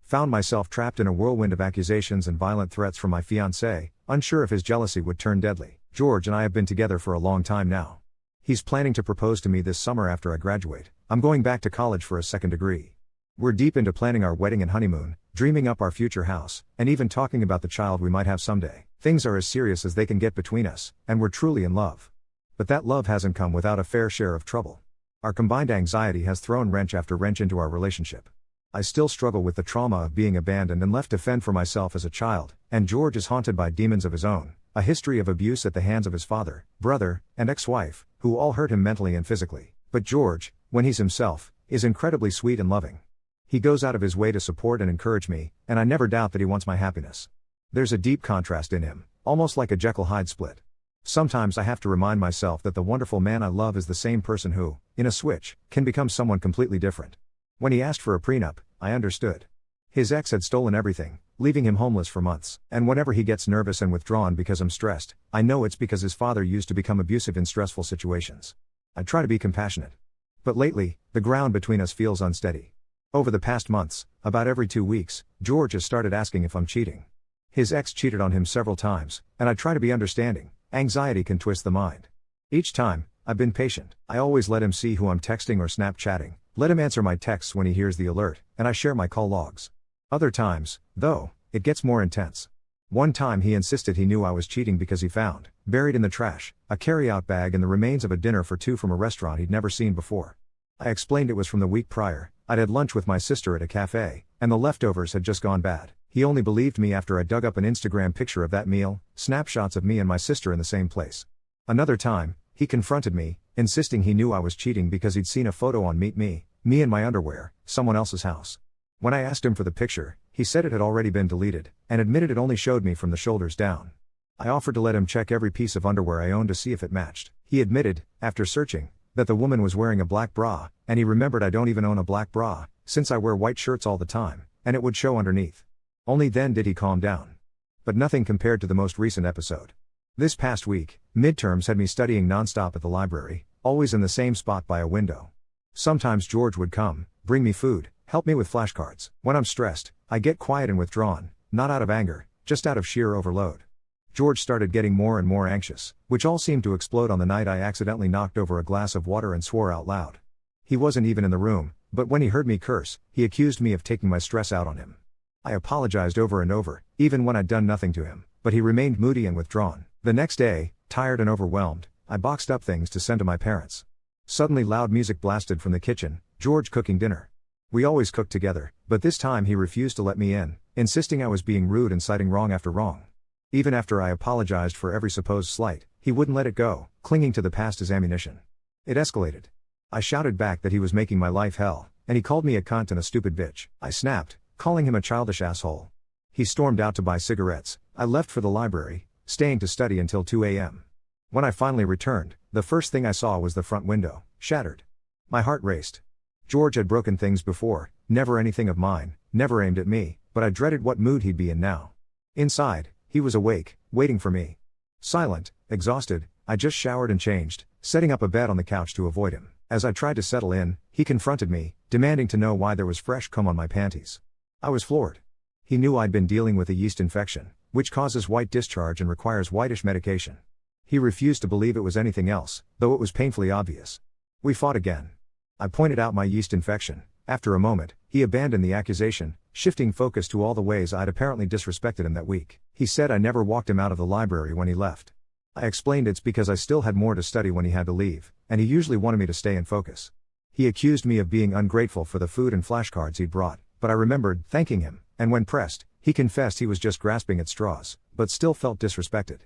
Found myself trapped in a whirlwind of accusations and violent threats from my fiancé, unsure if his jealousy would turn deadly. George and I have been together for a long time now. He's planning to propose to me this summer after I graduate. I'm going back to college for a second degree. We're deep into planning our wedding and honeymoon, dreaming up our future house, and even talking about the child we might have someday. Things are as serious as they can get between us, and we're truly in love. But that love hasn't come without a fair share of trouble. Our combined anxiety has thrown wrench after wrench into our relationship. I still struggle with the trauma of being abandoned and left to fend for myself as a child, and George is haunted by demons of his own, a history of abuse at the hands of his father, brother, and ex-wife, who all hurt him mentally and physically. But George, when he's himself, is incredibly sweet and loving. He goes out of his way to support and encourage me, and I never doubt that he wants my happiness. There's a deep contrast in him, almost like a Jekyll-Hyde split. Sometimes I have to remind myself that the wonderful man I love is the same person who, in a switch, can become someone completely different. When he asked for a prenup, I understood. His ex had stolen everything, leaving him homeless for months, and whenever he gets nervous and withdrawn because I'm stressed, I know it's because his father used to become abusive in stressful situations. I try to be compassionate. But lately, the ground between us feels unsteady. Over the past months, about every 2 weeks, George has started asking if I'm cheating. His ex cheated on him several times, and I try to be understanding. Anxiety can twist the mind. Each time, I've been patient. I always let him see who I'm texting or Snapchatting, let him answer my texts when he hears the alert, and I share my call logs. Other times, though, it gets more intense. One time he insisted he knew I was cheating because he found, buried in the trash, a carry-out bag and the remains of a dinner for two from a restaurant he'd never seen before. I explained it was from the week prior. I'd had lunch with my sister at a cafe, and the leftovers had just gone bad. He only believed me after I dug up an Instagram picture of that meal, snapshots of me and my sister in the same place. Another time, he confronted me, insisting he knew I was cheating because he'd seen a photo on Meet Me in my underwear, someone else's house. When I asked him for the picture, he said it had already been deleted, and admitted it only showed me from the shoulders down. I offered to let him check every piece of underwear I owned to see if it matched. He admitted, after searching, that the woman was wearing a black bra, and he remembered I don't even own a black bra, since I wear white shirts all the time, and it would show underneath. Only then did he calm down. But nothing compared to the most recent episode. This past week, midterms had me studying nonstop at the library, always in the same spot by a window. Sometimes George would come, bring me food, help me with flashcards. When I'm stressed, I get quiet and withdrawn, not out of anger, just out of sheer overload. George started getting more and more anxious, which all seemed to explode on the night I accidentally knocked over a glass of water and swore out loud. He wasn't even in the room, but when he heard me curse, he accused me of taking my stress out on him. I apologized over and over, even when I'd done nothing to him, but he remained moody and withdrawn. The next day, tired and overwhelmed, I boxed up things to send to my parents. Suddenly loud music blasted from the kitchen, George cooking dinner. We always cooked together, but this time he refused to let me in, insisting I was being rude and citing wrong after wrong. Even after I apologized for every supposed slight, he wouldn't let it go, clinging to the past as ammunition. It escalated. I shouted back that he was making my life hell, and he called me a cunt and a stupid bitch. I snapped, calling him a childish asshole. He stormed out to buy cigarettes. I left for the library, staying to study until 2 a.m. When I finally returned, the first thing I saw was the front window, shattered. My heart raced. George had broken things before, never anything of mine, never aimed at me, but I dreaded what mood he'd be in now. Inside, he was awake, waiting for me. Silent, exhausted, I just showered and changed, setting up a bed on the couch to avoid him. As I tried to settle in, he confronted me, demanding to know why there was fresh cum on my panties. I was floored. He knew I'd been dealing with a yeast infection, which causes white discharge and requires whitish medication. He refused to believe it was anything else, though it was painfully obvious. We fought again. I pointed out my yeast infection. After a moment, he abandoned the accusation, shifting focus to all the ways I'd apparently disrespected him that week. He said I never walked him out of the library when he left. I explained it's because I still had more to study when he had to leave, and he usually wanted me to stay and focus. He accused me of being ungrateful for the food and flashcards he'd brought, but I remembered thanking him, and when pressed, he confessed he was just grasping at straws, but still felt disrespected.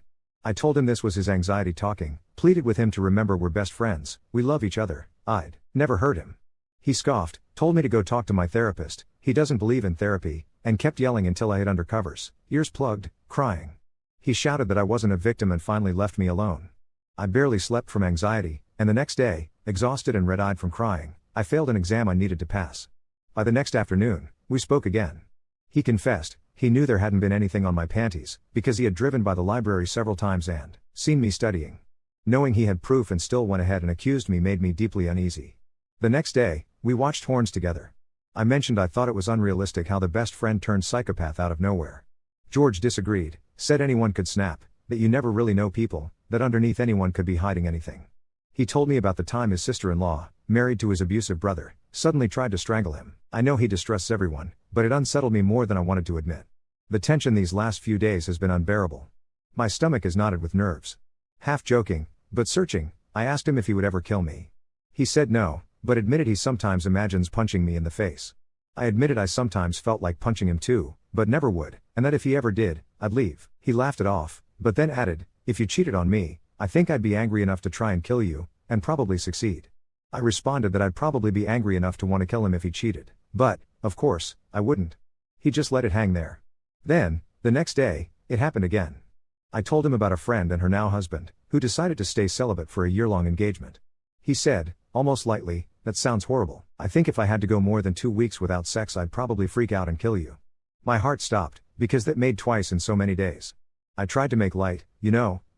I told him this was his anxiety talking, pleaded with him to remember we're best friends, we love each other. I'd never hurt him. He scoffed, told me to go talk to my therapist, he doesn't believe in therapy, and kept yelling until I hid under covers, ears plugged, crying. He shouted that I wasn't a victim and finally left me alone. I barely slept from anxiety, and the next day, exhausted and red-eyed from crying, I failed an exam I needed to pass. By the next afternoon, we spoke again. He confessed, he knew there hadn't been anything on my panties, because he had driven by the library several times and seen me studying. Knowing he had proof and still went ahead and accused me made me deeply uneasy. The next day, we watched Horns together. I mentioned I thought it was unrealistic how the best friend turned psychopath out of nowhere. George disagreed, said anyone could snap, that you never really know people, that underneath anyone could be hiding anything. He told me about the time his sister-in-law, married to his abusive brother, suddenly tried to strangle him. I know he distrusts everyone, but it unsettled me more than I wanted to admit. The tension these last few days has been unbearable. My stomach is knotted with nerves. Half joking, but searching, I asked him if he would ever kill me. He said no, but admitted he sometimes imagines punching me in the face. I admitted I sometimes felt like punching him too, but never would, and that if he ever did, I'd leave. He laughed it off, but then added, if you cheated on me, I think I'd be angry enough to try and kill you, and probably succeed. I responded that I'd probably be angry enough to want to kill him if he cheated, but, of course, I wouldn't. He just let it hang there. Then, the next day, it happened again. I told him about a friend and her now husband, who decided to stay celibate for a year-long engagement. He said, almost lightly, that sounds horrible. I think if I had to go more than 2 weeks without sex I'd probably freak out and kill you. My heart stopped, because that made twice in so many days. I tried to make light,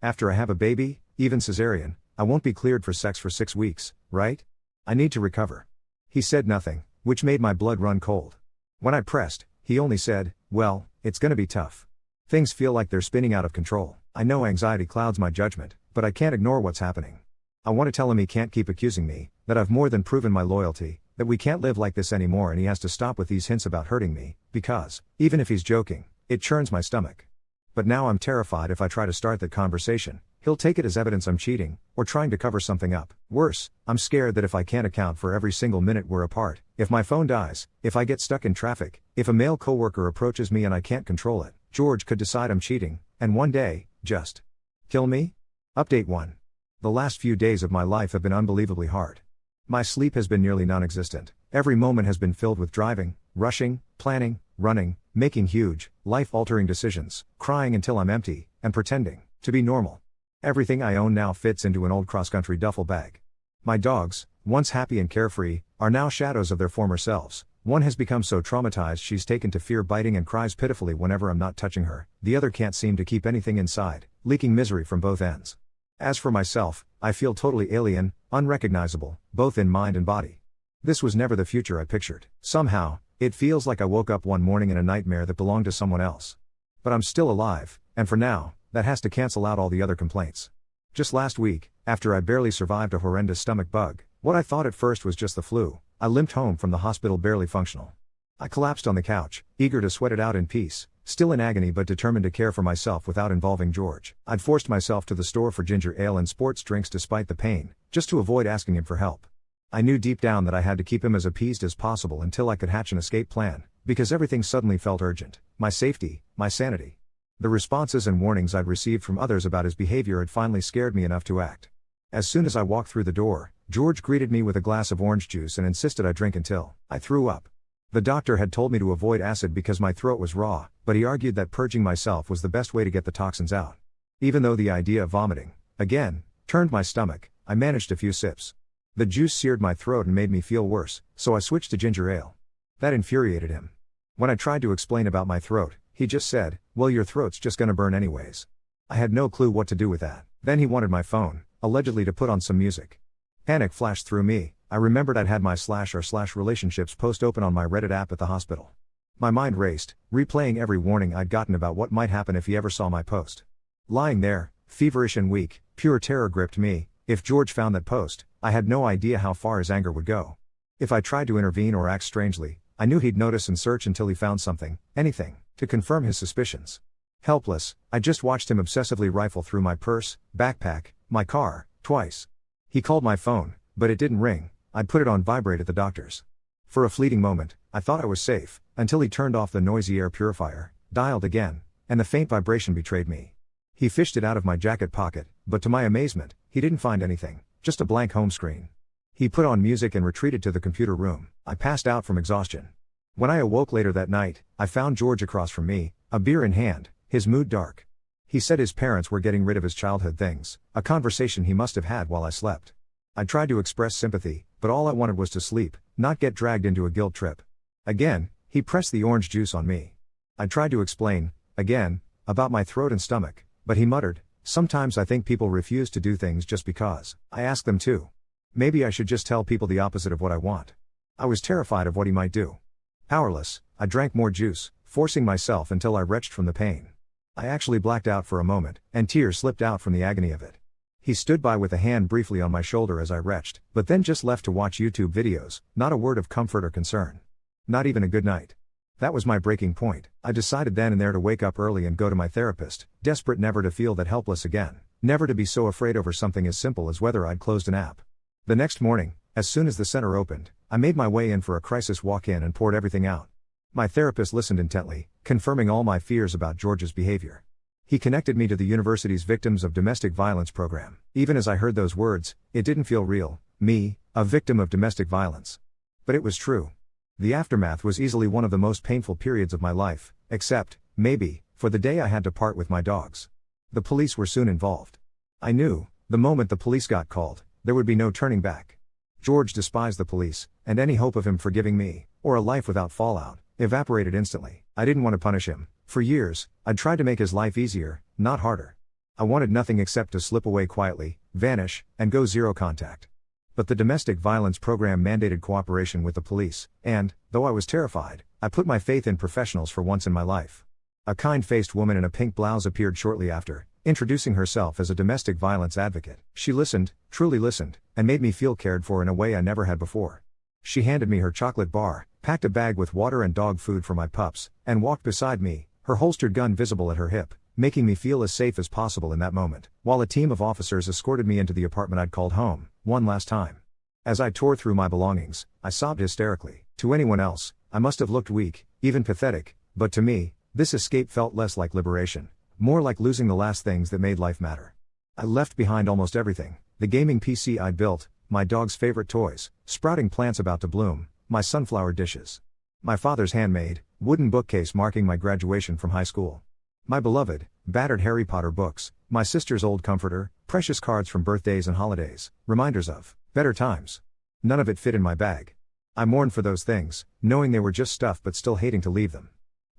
after I have a baby, even cesarean, I won't be cleared for sex for 6 weeks, right? I need to recover. He said nothing, which made my blood run cold. When I pressed, he only said, well, it's gonna be tough. Things feel like they're spinning out of control. I know anxiety clouds my judgment, but I can't ignore what's happening. I want to tell him he can't keep accusing me, that I've more than proven my loyalty, that we can't live like this anymore and he has to stop with these hints about hurting me, because, even if he's joking, it churns my stomach. But now I'm terrified if I try to start that conversation, he'll take it as evidence I'm cheating, or trying to cover something up. Worse, I'm scared that if I can't account for every single minute we're apart, if my phone dies, if I get stuck in traffic, if a male coworker approaches me and I can't control it, George could decide I'm cheating, and one day, just kill me? Update 1. The last few days of my life have been unbelievably hard. My sleep has been nearly non-existent. Every moment has been filled with driving, rushing, planning, running, making huge, life-altering decisions, crying until I'm empty, and pretending to be normal. Everything I own now fits into an old cross-country duffel bag. My dogs, once happy and carefree, are now shadows of their former selves. One has become so traumatized she's taken to fear biting and cries pitifully whenever I'm not touching her. The other can't seem to keep anything inside, leaking misery from both ends. As for myself, I feel totally alien, unrecognizable, both in mind and body. This was never the future I pictured. Somehow, it feels like I woke up one morning in a nightmare that belonged to someone else. But I'm still alive, and for now, that has to cancel out all the other complaints. Just last week, after I barely survived a horrendous stomach bug, what I thought at first was just the flu, I limped home from the hospital barely functional. I collapsed on the couch, eager to sweat it out in peace, still in agony but determined to care for myself without involving George. I'd forced myself to the store for ginger ale and sports drinks despite the pain, just to avoid asking him for help. I knew deep down that I had to keep him as appeased as possible until I could hatch an escape plan, because everything suddenly felt urgent. My safety, my sanity. The responses and warnings I'd received from others about his behavior had finally scared me enough to act. As soon as I walked through the door, George greeted me with a glass of orange juice and insisted I drink until I threw up. The doctor had told me to avoid acid because my throat was raw, but he argued that purging myself was the best way to get the toxins out. Even though the idea of vomiting, again, turned my stomach, I managed a few sips. The juice seared my throat and made me feel worse, so I switched to ginger ale. That infuriated him. When I tried to explain about my throat, he just said, well, your throat's just gonna burn anyways. I had no clue what to do with that. Then he wanted my phone, allegedly to put on some music. Panic flashed through me. I remembered I'd had my /r/relationships post open on my Reddit app at the hospital. My mind raced, replaying every warning I'd gotten about what might happen if he ever saw my post. Lying there, feverish and weak, pure terror gripped me. If George found that post, I had no idea how far his anger would go. If I tried to intervene or act strangely, I knew he'd notice and search until he found something, anything, to confirm his suspicions. Helpless, I just watched him obsessively rifle through my purse, backpack, my car, twice. He called my phone, but it didn't ring. I'd put it on vibrate at the doctor's. For a fleeting moment, I thought I was safe, until he turned off the noisy air purifier, dialed again, and the faint vibration betrayed me. He fished it out of my jacket pocket, but to my amazement, he didn't find anything, just a blank home screen. He put on music and retreated to the computer room. I passed out from exhaustion. When I awoke later that night, I found George across from me, a beer in hand, his mood dark. He said his parents were getting rid of his childhood things, a conversation he must have had while I slept. I tried to express sympathy, but all I wanted was to sleep, not get dragged into a guilt trip. Again, he pressed the orange juice on me. I tried to explain, again, about my throat and stomach, but he muttered, sometimes I think people refuse to do things just because I ask them to. Maybe I should just tell people the opposite of what I want. I was terrified of what he might do. Powerless, I drank more juice, forcing myself until I retched from the pain. I actually blacked out for a moment, and tears slipped out from the agony of it. He stood by with a hand briefly on my shoulder as I retched, but then just left to watch YouTube videos, not a word of comfort or concern. Not even a good night. That was my breaking point. I decided then and there to wake up early and go to my therapist, desperate never to feel that helpless again, never to be so afraid over something as simple as whether I'd closed an app. The next morning, as soon as the center opened, I made my way in for a crisis walk-in and poured everything out. My therapist listened intently, confirming all my fears about George's behavior. He connected me to the university's Victims of Domestic Violence program. Even as I heard those words, it didn't feel real, me, a victim of domestic violence. But it was true. The aftermath was easily one of the most painful periods of my life, except, maybe, for the day I had to part with my dogs. The police were soon involved. I knew, the moment the police got called, there would be no turning back. George despised the police, and any hope of him forgiving me, or a life without fallout, evaporated instantly. I didn't want to punish him. For years, I'd tried to make his life easier, not harder. I wanted nothing except to slip away quietly, vanish, and go zero contact. But the domestic violence program mandated cooperation with the police, and, though I was terrified, I put my faith in professionals for once in my life. A kind-faced woman in a pink blouse appeared shortly after, introducing herself as a domestic violence advocate. She listened, truly listened, and made me feel cared for in a way I never had before. She handed me her chocolate bar, packed a bag with water and dog food for my pups, and walked beside me, her holstered gun visible at her hip, making me feel as safe as possible in that moment, while a team of officers escorted me into the apartment I'd called home, one last time. As I tore through my belongings, I sobbed hysterically. To anyone else, I must have looked weak, even pathetic, but to me, this escape felt less like liberation, more like losing the last things that made life matter. I left behind almost everything: the gaming PC I'd built, my dog's favorite toys, sprouting plants about to bloom, my sunflower dishes, my father's handmade, wooden bookcase marking my graduation from high school, my beloved, battered Harry Potter books, my sister's old comforter, precious cards from birthdays and holidays, reminders of better times. None of it fit in my bag. I mourned for those things, knowing they were just stuff but still hating to leave them.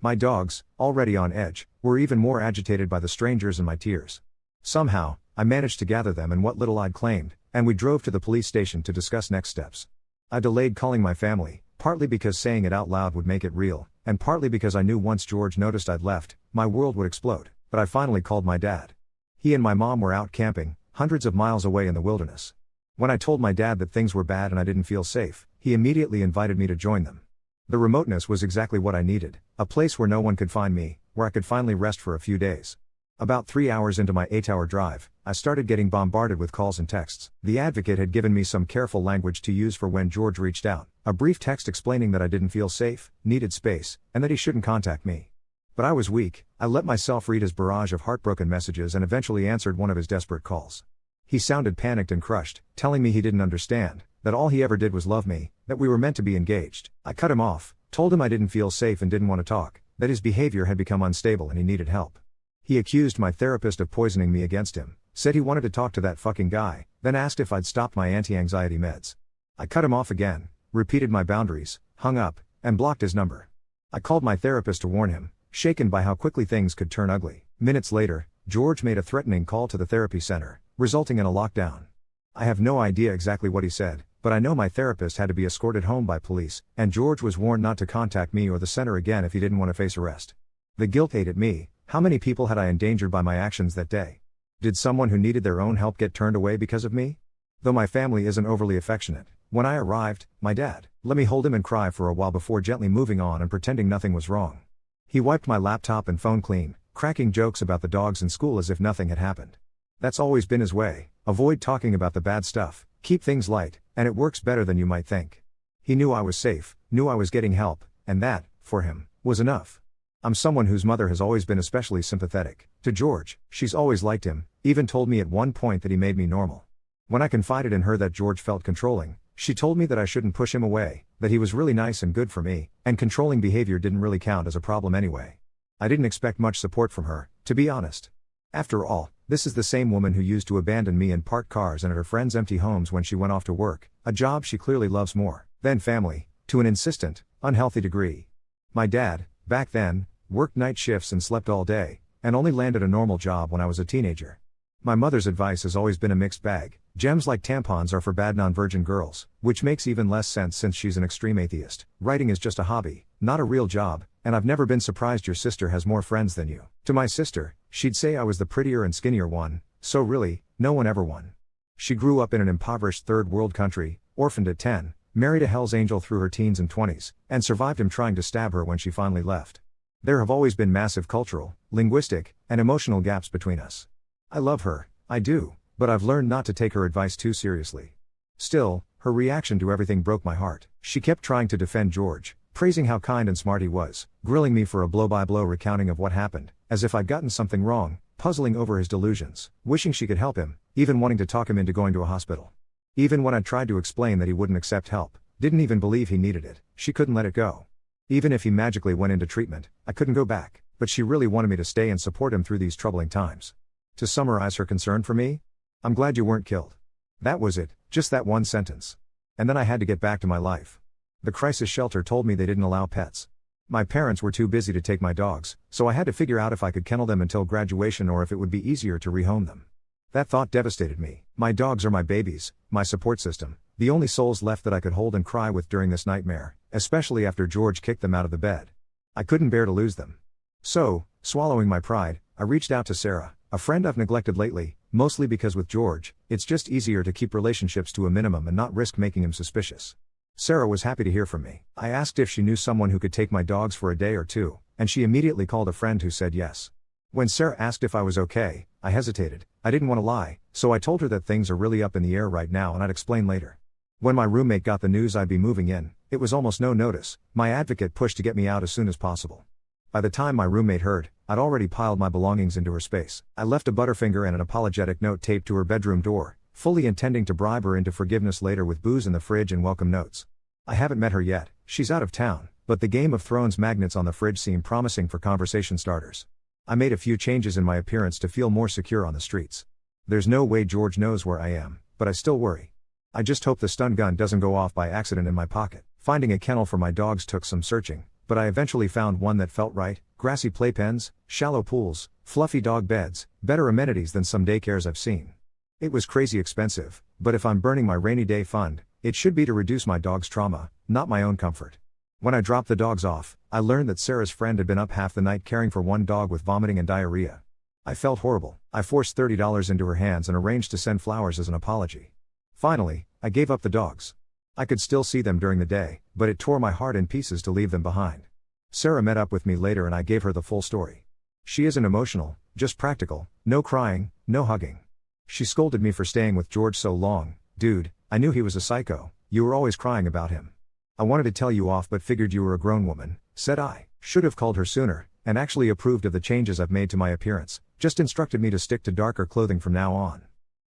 My dogs, already on edge, were even more agitated by the strangers and my tears. Somehow, I managed to gather them and what little I'd claimed, and we drove to the police station to discuss next steps. I delayed calling my family, partly because saying it out loud would make it real, and partly because I knew once George noticed I'd left, my world would explode. But I finally called my dad. He and my mom were out camping, hundreds of miles away in the wilderness. When I told my dad that things were bad and I didn't feel safe, he immediately invited me to join them. The remoteness was exactly what I needed, a place where no one could find me, where I could finally rest for a few days. About 3 hours into my 8-hour drive, I started getting bombarded with calls and texts. The advocate had given me some careful language to use for when George reached out, a brief text explaining that I didn't feel safe, needed space, and that he shouldn't contact me. But I was weak. I let myself read his barrage of heartbroken messages and eventually answered one of his desperate calls. He sounded panicked and crushed, telling me he didn't understand, that all he ever did was love me, that we were meant to be engaged. I cut him off, told him I didn't feel safe and didn't want to talk, that his behavior had become unstable and he needed help. He accused my therapist of poisoning me against him, said he wanted to talk to that fucking guy, then asked if I'd stopped my anti-anxiety meds. I cut him off again, repeated my boundaries, hung up, and blocked his number. I called my therapist to warn him, shaken by how quickly things could turn ugly. Minutes later, George made a threatening call to the therapy center, resulting in a lockdown. I have no idea exactly what he said, but I know my therapist had to be escorted home by police, and George was warned not to contact me or the center again if he didn't want to face arrest. The guilt ate at me. How many people had I endangered by my actions that day? Did someone who needed their own help get turned away because of me? Though my family isn't overly affectionate, when I arrived, my dad let me hold him and cry for a while before gently moving on and pretending nothing was wrong. He wiped my laptop and phone clean, cracking jokes about the dogs in school as if nothing had happened. That's always been his way: avoid talking about the bad stuff, keep things light, and it works better than you might think. He knew I was safe, knew I was getting help, and that, for him, was enough. I'm someone whose mother has always been especially sympathetic to George. She's always liked him, even told me at one point that he made me normal. When I confided in her that George felt controlling, she told me that I shouldn't push him away, that he was really nice and good for me, and controlling behavior didn't really count as a problem anyway. I didn't expect much support from her, to be honest. After all, this is the same woman who used to abandon me in parked cars and at her friends' empty homes when she went off to work, a job she clearly loves more than family, to an insistent, unhealthy degree. My dad, back then, worked night shifts and slept all day, and only landed a normal job when I was a teenager. My mother's advice has always been a mixed bag: Gems like tampons are for bad non-virgin girls, which makes even less sense since she's an extreme atheist. Writing is just a hobby, not a real job, and I've never been surprised your sister has more friends than you. To my sister, she'd say I was the prettier and skinnier one, so really, no one ever won. She grew up in an impoverished third world country, orphaned at 10, married a Hell's Angel through her teens and 20s, and survived him trying to stab her when she finally left. There have always been massive cultural, linguistic, and emotional gaps between us. I love her, I do, but I've learned not to take her advice too seriously. Still, her reaction to everything broke my heart. She kept trying to defend George, praising how kind and smart he was, grilling me for a blow-by-blow recounting of what happened, as if I'd gotten something wrong, puzzling over his delusions, wishing she could help him, even wanting to talk him into going to a hospital. Even when I tried to explain that he wouldn't accept help, didn't even believe he needed it, she couldn't let it go. Even if he magically went into treatment, I couldn't go back, but she really wanted me to stay and support him through these troubling times. To summarize her concern for me? I'm glad you weren't killed. That was it, just that one sentence. And then I had to get back to my life. The crisis shelter told me they didn't allow pets. My parents were too busy to take my dogs, so I had to figure out if I could kennel them until graduation or if it would be easier to rehome them. That thought devastated me. My dogs are my babies, my support system, the only souls left that I could hold and cry with during this nightmare, especially after George kicked them out of the bed. I couldn't bear to lose them. So, swallowing my pride, I reached out to Sarah, a friend I've neglected lately, mostly because with George, it's just easier to keep relationships to a minimum and not risk making him suspicious. Sarah was happy to hear from me. I asked if she knew someone who could take my dogs for a day or two, and she immediately called a friend who said yes. When Sarah asked if I was okay, I hesitated. I didn't want to lie, so I told her that things are really up in the air right now and I'd explain later. When my roommate got the news I'd be moving in, it was almost no notice. My advocate pushed to get me out as soon as possible. By the time my roommate heard, I'd already piled my belongings into her space. I left a Butterfinger and an apologetic note taped to her bedroom door, fully intending to bribe her into forgiveness later with booze in the fridge and welcome notes. I haven't met her yet, she's out of town, but the Game of Thrones magnets on the fridge seem promising for conversation starters. I made a few changes in my appearance to feel more secure on the streets. There's no way George knows where I am, but I still worry. I just hope the stun gun doesn't go off by accident in my pocket. Finding a kennel for my dogs took some searching, but I eventually found one that felt right: grassy playpens, shallow pools, fluffy dog beds, better amenities than some daycares I've seen. It was crazy expensive, but if I'm burning my rainy day fund, it should be to reduce my dog's trauma, not my own comfort. When I dropped the dogs off, I learned that Sarah's friend had been up half the night caring for one dog with vomiting and diarrhea. I felt horrible. I forced $30 into her hands and arranged to send flowers as an apology. Finally, I gave up the dogs. I could still see them during the day, but it tore my heart in pieces to leave them behind. Sarah met up with me later and I gave her the full story. She isn't emotional, just practical, no crying, no hugging. She scolded me for staying with George so long. Dude, I knew he was a psycho, you were always crying about him. I wanted to tell you off but figured you were a grown woman, said I. Should have called her sooner, and actually approved of the changes I've made to my appearance, just instructed me to stick to darker clothing from now on.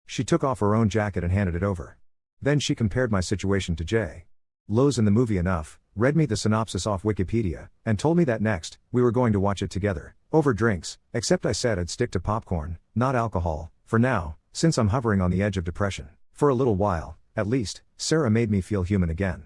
She took off her own jacket and handed it over. Then she compared my situation to J. Lo's in the movie enough, read me the synopsis off Wikipedia, and told me that next, we were going to watch it together, over drinks, except I said I'd stick to popcorn, not alcohol, for now, since I'm hovering on the edge of depression. For a little while, at least, Sarah made me feel human again.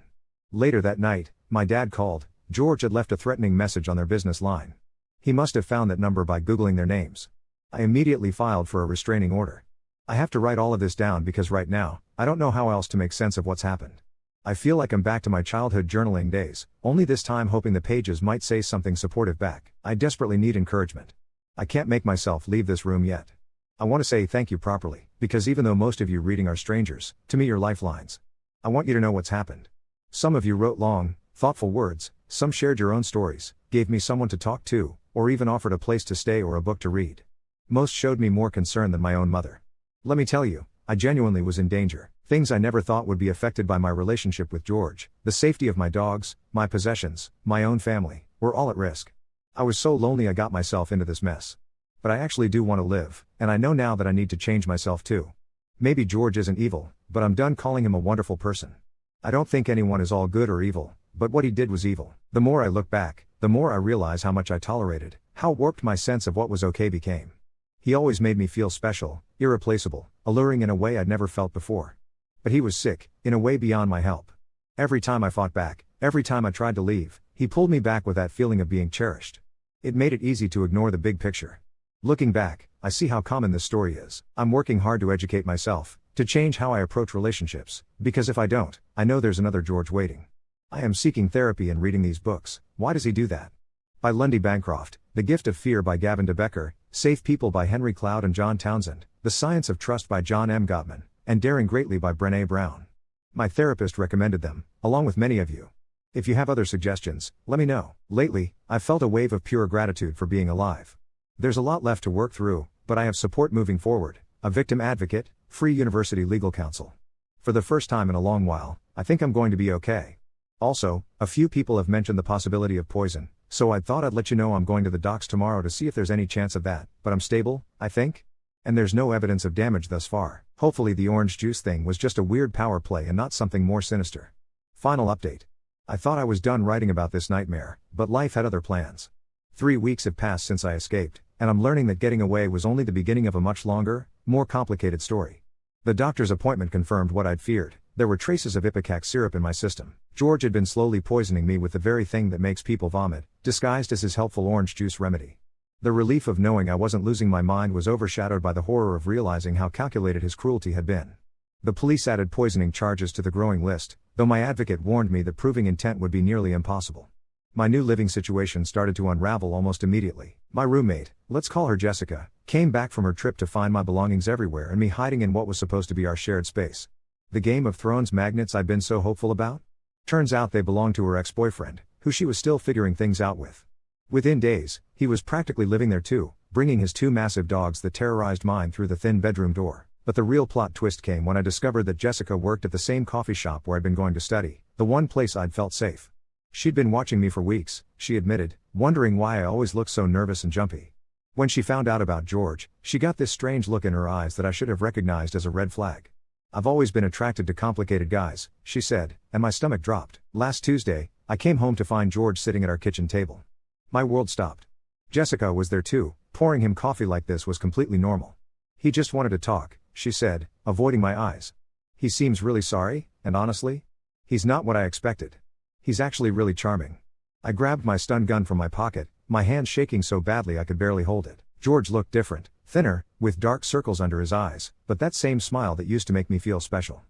Later that night, my dad called. George had left a threatening message on their business line. He must have found that number by Googling their names. I immediately filed for a restraining order. I have to write all of this down because right now, I don't know how else to make sense of what's happened. I feel like I'm back to my childhood journaling days, only this time hoping the pages might say something supportive back. I desperately need encouragement. I can't make myself leave this room yet. I want to say thank you properly, because even though most of you reading are strangers, to me you're lifelines. I want you to know what's happened. Some of you wrote long, thoughtful words, some shared your own stories, gave me someone to talk to, or even offered a place to stay or a book to read. Most showed me more concern than my own mother. Let me tell you, I genuinely was in danger. Things I never thought would be affected by my relationship with George, the safety of my dogs, my possessions, my own family, were all at risk. I was so lonely I got myself into this mess. But I actually do want to live, and I know now that I need to change myself too. Maybe George isn't evil, but I'm done calling him a wonderful person. I don't think anyone is all good or evil, but what he did was evil. The more I look back, the more I realize how much I tolerated, how warped my sense of what was okay became. He always made me feel special, irreplaceable, alluring in a way I'd never felt before. But he was sick, in a way beyond my help. Every time I fought back, every time I tried to leave, he pulled me back with that feeling of being cherished. It made it easy to ignore the big picture. Looking back, I see how common this story is. I'm working hard to educate myself, To change how I approach relationships, because if I don't, I know there's another George waiting. I am seeking therapy and reading these books. Why does he do that? By Lundy Bancroft, The Gift of Fear by Gavin de Becker, Safe People by Henry Cloud and John Townsend, The Science of Trust by John M. Gottman, and Daring Greatly by Brené Brown. My therapist recommended them, along with many of you. If you have other suggestions, let me know. Lately, I've felt a wave of pure gratitude for being alive. There's a lot left to work through, but I have support moving forward, a victim advocate, free university legal counsel. For the first time in a long while, I think I'm going to be okay. Also, a few people have mentioned the possibility of poison, so I thought I'd let you know I'm going to the docs tomorrow to see if there's any chance of that, but I'm stable, I think? And there's no evidence of damage thus far. Hopefully the orange juice thing was just a weird power play and not something more sinister. Final update. I thought I was done writing about this nightmare, but life had other plans. 3 weeks have passed since I escaped, and I'm learning that getting away was only the beginning of a much longer, more complicated story. The doctor's appointment confirmed what I'd feared. There were traces of ipecac syrup in my system. George had been slowly poisoning me with the very thing that makes people vomit, disguised as his helpful orange juice remedy. The relief of knowing I wasn't losing my mind was overshadowed by the horror of realizing how calculated his cruelty had been. The police added poisoning charges to the growing list, though my advocate warned me that proving intent would be nearly impossible. My new living situation started to unravel almost immediately. My roommate, let's call her Jessica, came back from her trip to find my belongings everywhere and me hiding in what was supposed to be our shared space. The Game of Thrones magnets I'd been so hopeful about? Turns out they belonged to her ex-boyfriend, who she was still figuring things out with. Within days, he was practically living there too, bringing his 2 massive dogs that terrorized mine through the thin bedroom door. But the real plot twist came when I discovered that Jessica worked at the same coffee shop where I'd been going to study, the one place I'd felt safe. She'd been watching me for weeks, she admitted, wondering why I always looked so nervous and jumpy. When she found out about George, she got this strange look in her eyes that I should have recognized as a red flag. I've always been attracted to complicated guys, she said, and my stomach dropped. Last Tuesday, I came home to find George sitting at our kitchen table. My world stopped. Jessica was there too. Pouring him coffee like this was completely normal. He just wanted to talk, she said, avoiding my eyes. He seems really sorry, and honestly, he's not what I expected. He's actually really charming. I grabbed my stun gun from my pocket, my hand shaking so badly I could barely hold it. George looked different, thinner, with dark circles under his eyes, but that same smile that used to make me feel special.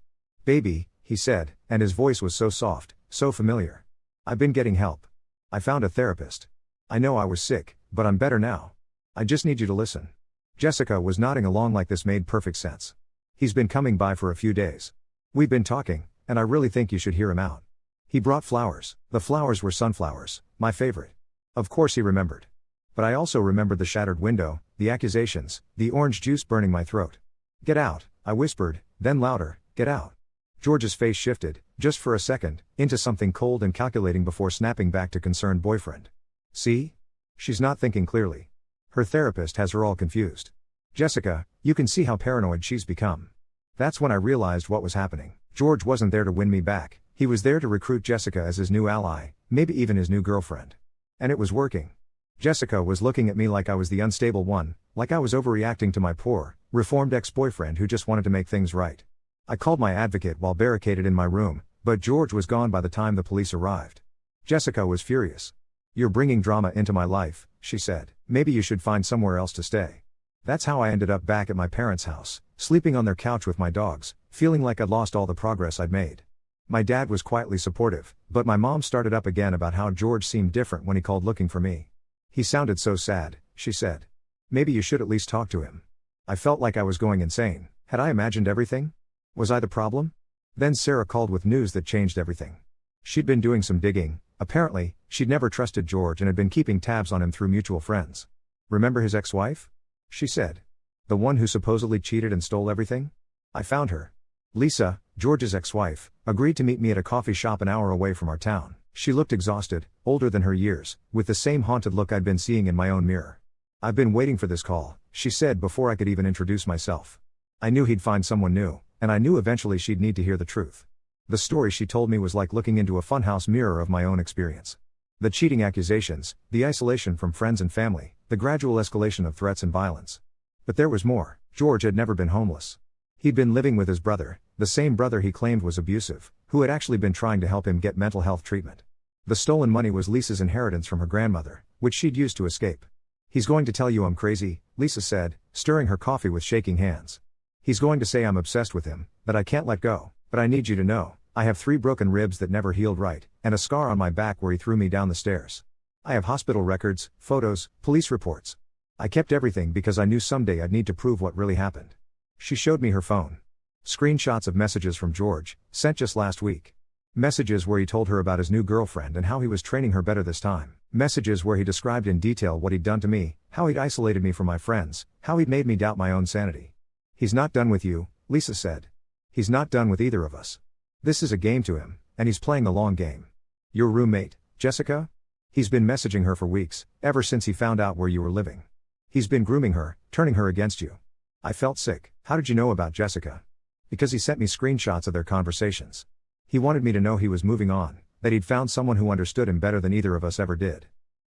Baby, he said, and his voice was so soft, so familiar. I've been getting help. I found a therapist. I know I was sick, but I'm better now. I just need you to listen. Jessica was nodding along like this made perfect sense. He's been coming by for a few days. We've been talking, and I really think you should hear him out. He brought flowers. The flowers were sunflowers, my favorite. Of course he remembered. But I also remembered the shattered window, the accusations, the orange juice burning my throat. Get out, I whispered, then louder, get out. George's face shifted, just for a second, into something cold and calculating before snapping back to concerned boyfriend. See? She's not thinking clearly. Her therapist has her all confused. Jessica, you can see how paranoid she's become. That's when I realized what was happening. George wasn't there to win me back. He was there to recruit Jessica as his new ally, maybe even his new girlfriend. And it was working. Jessica was looking at me like I was the unstable one, like I was overreacting to my poor, reformed ex-boyfriend who just wanted to make things right. I called my advocate while barricaded in my room, but George was gone by the time the police arrived. Jessica was furious. You're bringing drama into my life, she said. Maybe you should find somewhere else to stay. That's how I ended up back at my parents' house, sleeping on their couch with my dogs, feeling like I'd lost all the progress I'd made. My dad was quietly supportive, but my mom started up again about how George seemed different when he called looking for me. He sounded so sad, she said. Maybe you should at least talk to him. I felt like I was going insane. Had I imagined everything? Was I the problem? Then Sarah called with news that changed everything. She'd been doing some digging. Apparently, she'd never trusted George and had been keeping tabs on him through mutual friends. Remember his ex-wife? She said. The one who supposedly cheated and stole everything? I found her. Lisa, George's ex-wife, agreed to meet me at a coffee shop an hour away from our town. She looked exhausted, older than her years, with the same haunted look I'd been seeing in my own mirror. I've been waiting for this call, she said before I could even introduce myself. I knew he'd find someone new, and I knew eventually she'd need to hear the truth. The story she told me was like looking into a funhouse mirror of my own experience. The cheating accusations, the isolation from friends and family, the gradual escalation of threats and violence. But there was more. George had never been homeless. He'd been living with his brother, the same brother he claimed was abusive, who had actually been trying to help him get mental health treatment. The stolen money was Lisa's inheritance from her grandmother, which she'd used to escape. He's going to tell you I'm crazy, Lisa said, stirring her coffee with shaking hands. He's going to say I'm obsessed with him, that I can't let go, but I need you to know, I have 3 broken ribs that never healed right, and a scar on my back where he threw me down the stairs. I have hospital records, photos, police reports. I kept everything because I knew someday I'd need to prove what really happened. She showed me her phone. Screenshots of messages from George, sent just last week. Messages where he told her about his new girlfriend and how he was training her better this time. Messages where he described in detail what he'd done to me, how he'd isolated me from my friends, how he'd made me doubt my own sanity. He's not done with you, Lisa said. He's not done with either of us. This is a game to him, and he's playing the long game. Your roommate, Jessica? He's been messaging her for weeks, ever since he found out where you were living. He's been grooming her, turning her against you. I felt sick. How did you know about Jessica? Because he sent me screenshots of their conversations. He wanted me to know he was moving on, that he'd found someone who understood him better than either of us ever did.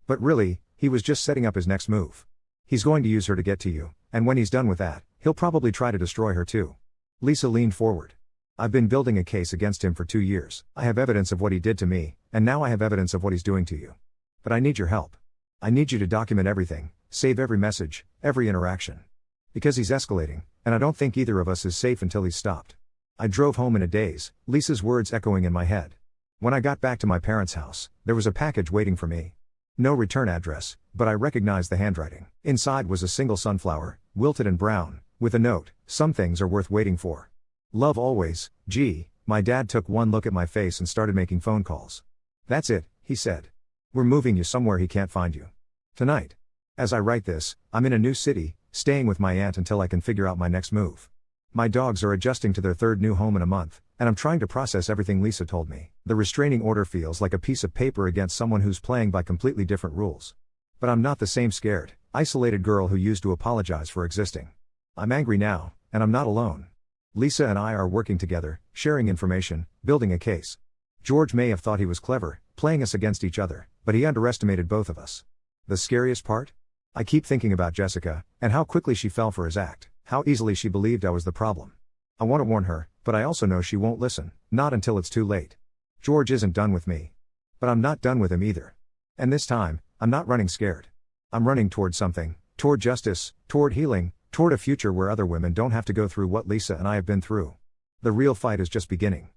But really, he was just setting up his next move. He's going to use her to get to you, and when he's done with that, he'll probably try to destroy her too. Lisa leaned forward. I've been building a case against him for 2 years. I have evidence of what he did to me, and now I have evidence of what he's doing to you. But I need your help. I need you to document everything, save every message, every interaction. Because he's escalating, and I don't think either of us is safe until he's stopped. I drove home in a daze, Lisa's words echoing in my head. When I got back to my parents' house, there was a package waiting for me. No return address, but I recognized the handwriting. Inside was a single sunflower, wilted and brown, with a note, "Some things are worth waiting for. Love always, G." My dad took one look at my face and started making phone calls. "That's it," he said. "We're moving you somewhere he can't find you. Tonight." As I write this, I'm in a new city, staying with my aunt until I can figure out my next move. My dogs are adjusting to their 3rd new home in a month, and I'm trying to process everything Lisa told me. The restraining order feels like a piece of paper against someone who's playing by completely different rules. But I'm not the same scared, isolated girl who used to apologize for existing. I'm angry now, and I'm not alone. Lisa and I are working together, sharing information, building a case. George may have thought he was clever, playing us against each other, but he underestimated both of us. The scariest part? I keep thinking about Jessica, and how quickly she fell for his act, how easily she believed I was the problem. I want to warn her, but I also know she won't listen, not until it's too late. George isn't done with me. But I'm not done with him either. And this time, I'm not running scared. I'm running toward something, toward justice, toward healing, toward a future where other women don't have to go through what Lisa and I have been through. The real fight is just beginning.